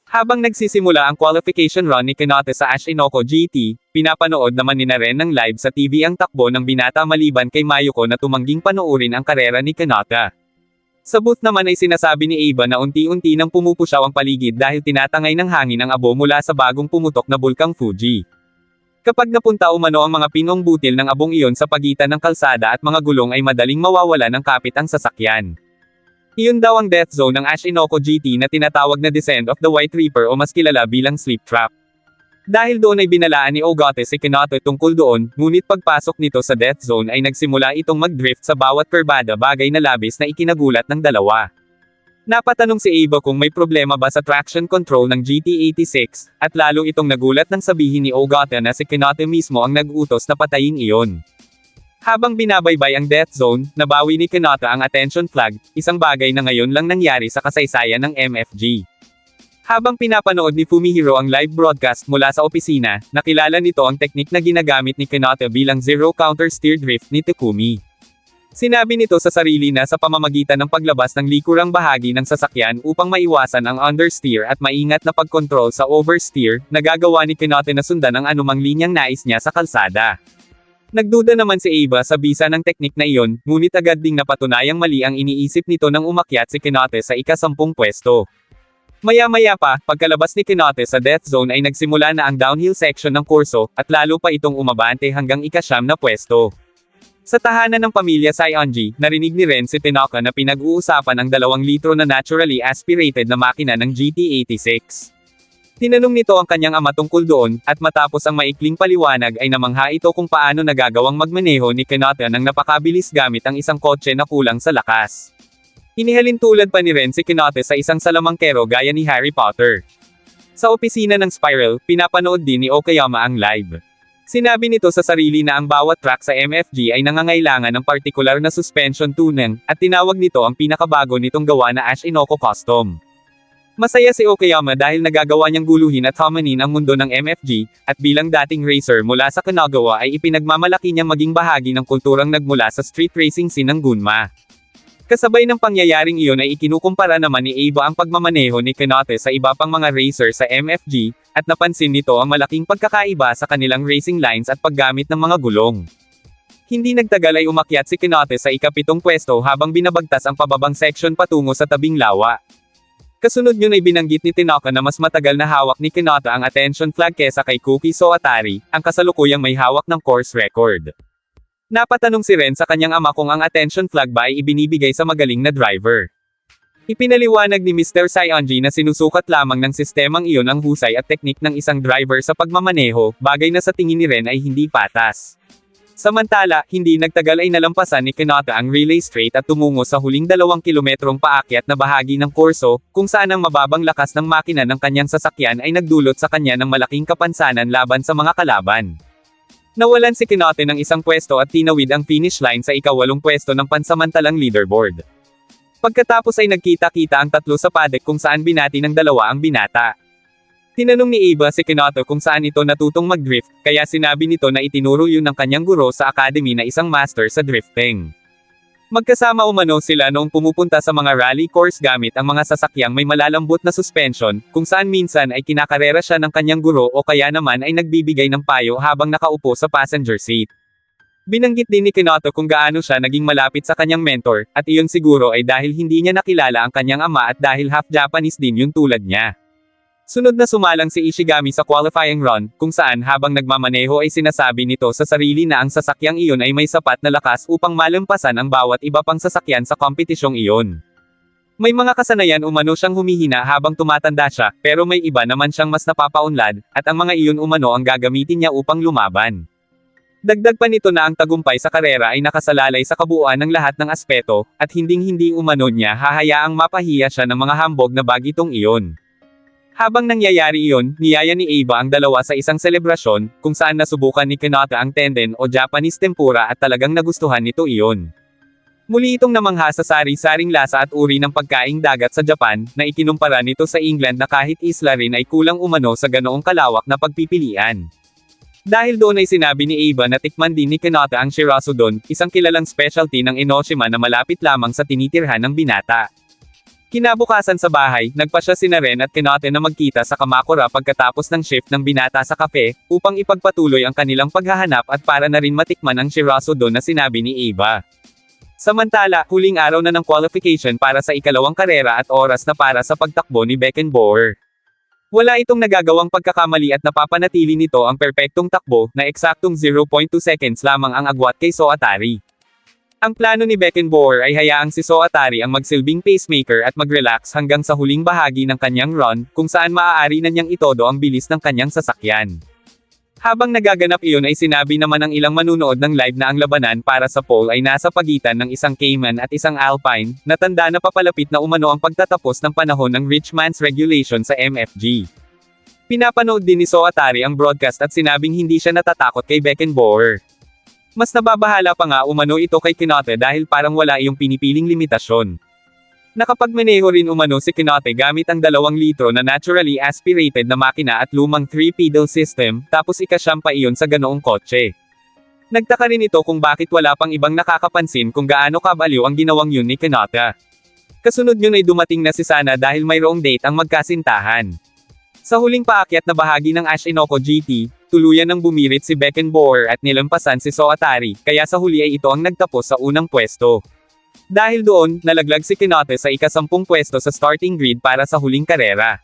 Habang nagsisimula ang qualification run ni Kenote sa Ashinoko GT, pinapanood naman ni Ren ng live sa TV ang takbo ng binata maliban kay Mayuko na tumangging panoorin ang karera ni Kenote. Sa booth naman ay sinasabi ni Eva na unti-unti nang pumupusyaw ang paligid dahil tinatangay ng hangin ang abo mula sa bagong pumutok na bulkang Fuji. Kapag napunta umano ang mga pinong butil ng abong iyon sa pagitan ng kalsada at mga gulong ay madaling mawawala ng kapit ang sasakyan. Iyon daw ang death zone ng Ashinoko GT na tinatawag na Descent of the White Reaper o mas kilala bilang Sleep Trap. Dahil doon ay binalaan ni Ogata si Kenote tungkol doon, ngunit pagpasok nito sa death zone ay nagsimula itong mag-drift sa bawat kurbada, bagay na labis na ikinagulat ng dalawa. Napatanong si Eva kung may problema ba sa traction control ng GT86, at lalo itong nagulat nang sabihin ni Ogata na si Kenote mismo ang nag-utos na patayin iyon. Habang binabaybay ang death zone, nabawi ni Kenote ang attention flag, isang bagay na ngayon lang nangyari sa kasaysayan ng MFG. Habang pinapanood ni Fumihiro ang live broadcast mula sa opisina, nakilala nito ang teknik na ginagamit ni Kenote bilang zero counter steer drift ni Takumi. Sinabi nito sa sarili na sa pamamagitan ng paglabas ng likurang bahagi ng sasakyan upang maiwasan ang understeer at maingat na pagkontrol sa oversteer, nagagawa ni Kenote na sundan ang anumang linyang nais niya sa kalsada. Nagduda naman si Eva sa bisa ng teknik na iyon, ngunit agad ding napatunayang mali ang iniisip nito nang umakyat si Kenote sa ika-10 pwesto. Maya-maya pa, pagkalabas ni Kenote sa death zone ay nagsimula na ang downhill section ng kurso, at lalo pa itong umabante hanggang ika-9 na pwesto. Sa tahanan ng pamilya Saionji, narinig ni Ren si Tenoka na pinag-uusapan ang 2 litro na naturally aspirated na makina ng GT86. Tinanong nito ang kanyang ama tungkol doon, at matapos ang maikling paliwanag ay namangha ito kung paano nagagawang magmaneho ni Kenote ng napakabilis gamit ang isang kotse na kulang sa lakas. Inihalin tulad pa ni Ren si Kenote sa isang salamangkero gaya ni Harry Potter. Sa opisina ng Spiral, pinapanood din ni Okayama ang live. Sinabi nito sa sarili na ang bawat track sa MFG ay nangangailangan ng partikular na suspension tuning, at tinawag nito ang pinakabago nitong gawa na Ashinoko Custom. Masaya si Okayama dahil nagagawa niyang guluhin at hamanin ang mundo ng MFG, at bilang dating racer mula sa Kanagawa ay ipinagmamalaki niyang maging bahagi ng kulturang nagmula sa street racing scene ng Gunma. Kasabay ng pangyayaring iyon ay ikinukumpara naman ni Eva ang pagmamaneho ni Kenote sa iba pang mga racer sa MFG, at napansin nito ang malaking pagkakaiba sa kanilang racing lines at paggamit ng mga gulong. Hindi nagtagal ay umakyat si Kenote sa ika-7 pwesto habang binabagtas ang pababang section patungo sa tabing lawa. Kasunod yun ay binanggit ni Tenoka na mas matagal na hawak ni Kenote ang attention flag kesa kay Kuki Soatari, ang kasalukuyang may hawak ng course record. Napatanong si Ren sa kanyang ama kung ang attention flag ba ay ibinibigay sa magaling na driver. Ipinaliwanag ni Mr. Saionji na sinusukat lamang ng sistemang iyon ang husay at teknik ng isang driver sa pagmamaneho, bagay na sa tingin ni Ren ay hindi patas. Samantala, hindi nagtagal ay nalampasan ni Kenote ang relay straight at tumungo sa huling 2 kilometrong paakyat na bahagi ng kurso, kung saan ang mababang lakas ng makina ng kanyang sasakyan ay nagdulot sa kanya ng malaking kapansanan laban sa mga kalaban. Nawalan si Kenote ng 1 pwesto at tinawid ang finish line sa ika-8 pwesto ng pansamantalang leaderboard. Pagkatapos ay nagkita-kita ang 3 sa paddock kung saan binati ng 2 ang binata. Tinanong ni Eva si Kenote kung saan ito natutong mag-drift, kaya sinabi nito na itinuro yun ng kanyang guro sa academy na isang master sa drifting. Magkasama umano sila noong pumupunta sa mga rally course gamit ang mga sasakyang may malalambot na suspension, kung saan minsan ay kinakarera siya ng kanyang guro o kaya naman ay nagbibigay ng payo habang nakaupo sa passenger seat. Binanggit din ni Kenote kung gaano siya naging malapit sa kanyang mentor, at iyon siguro ay dahil hindi niya nakilala ang kanyang ama at dahil half Japanese din yung tulad niya. Sunod na sumalang si Ishigami sa qualifying run, kung saan habang nagmamaneho ay sinasabi nito sa sarili na ang sasakyang iyon ay may sapat na lakas upang malampasan ang bawat iba pang sasakyan sa kompetisyong iyon. May mga kasanayan umano siyang humihina habang tumatanda siya, pero may iba naman siyang mas napapaunlad, at ang mga iyon umano ang gagamitin niya upang lumaban. Dagdag pa nito na ang tagumpay sa karera ay nakasalalay sa kabuuan ng lahat ng aspeto, at hinding-hindi umano niya hahayaang mapahiya siya ng mga hambog na bagitong iyon. Habang nangyayari iyon, niyaya ni Eva ang 2 sa isang selebrasyon, kung saan nasubukan ni Kenote ang tenden o Japanese tempura at talagang nagustuhan nito iyon. Muli itong namangha sa sari-saring lasa at uri ng pagkaing dagat sa Japan, na ikinumpara nito sa England na kahit isla rin ay kulang umano sa ganoong kalawak na pagpipilian. Dahil doon ay sinabi ni Eva na tikman din ni Kenote ang shiratsu don, isang kilalang specialty ng Enoshima na malapit lamang sa tinitirhan ng binata. Kinabukasan sa bahay, nagpasya sina Ren at Kenote na magkita sa Kamakura pagkatapos ng shift ng binata sa kape, upang ipagpatuloy ang kanilang paghahanap at para na rin matikman ang Shirazudo na sinabi ni Eva. Samantala, huling araw na ng qualification para sa ikalawang karera at oras na para sa pagtakbo ni Beckenbauer. Wala itong nagagawang pagkakamali at napapanatili nito ang perpektong takbo, na eksaktong 0.2 seconds lamang ang agwat kay Soatari. Ang plano ni Beckenbauer ay hayaang si Soatari ang magsilbing pacemaker at mag-relax hanggang sa huling bahagi ng kanyang run, kung saan maaari na niyang itodo ang bilis ng kanyang sasakyan. Habang nagaganap iyon ay sinabi naman ng ilang manunood ng live na ang labanan para sa pole ay nasa pagitan ng isang Cayman at isang Alpine, na tanda na papalapit na umano ang pagtatapos ng panahon ng Rich Man's Regulation sa MFG. Pinapanood din ni Soatari ang broadcast at sinabing hindi siya natatakot kay Beckenbauer. Mas nababahala pa nga umano ito kay Kenote dahil parang wala iyong pinipiling limitasyon. Nakapagmaneho rin umano si Kenote gamit ang 2 litro na naturally aspirated na makina at lumang 3-pedal system, tapos ikasyam pa iyon sa ganoong kotse. Nagtaka rin ito kung bakit wala pang ibang nakakapansin kung gaano kabaliw ang ginawang yun ni Kenote. Kasunod yun ay dumating na si Sana dahil mayroong date ang magkasintahan. Sa huling paakyat na bahagi ng Ashinoko GT, tuluyan ng bumirit si Beckenbauer at nilampasan si Soatari, kaya sa huli ay ito ang nagtapos sa unang pwesto. Dahil doon, nalaglag si Kenote sa ika-10 pwesto sa starting grid para sa huling karera.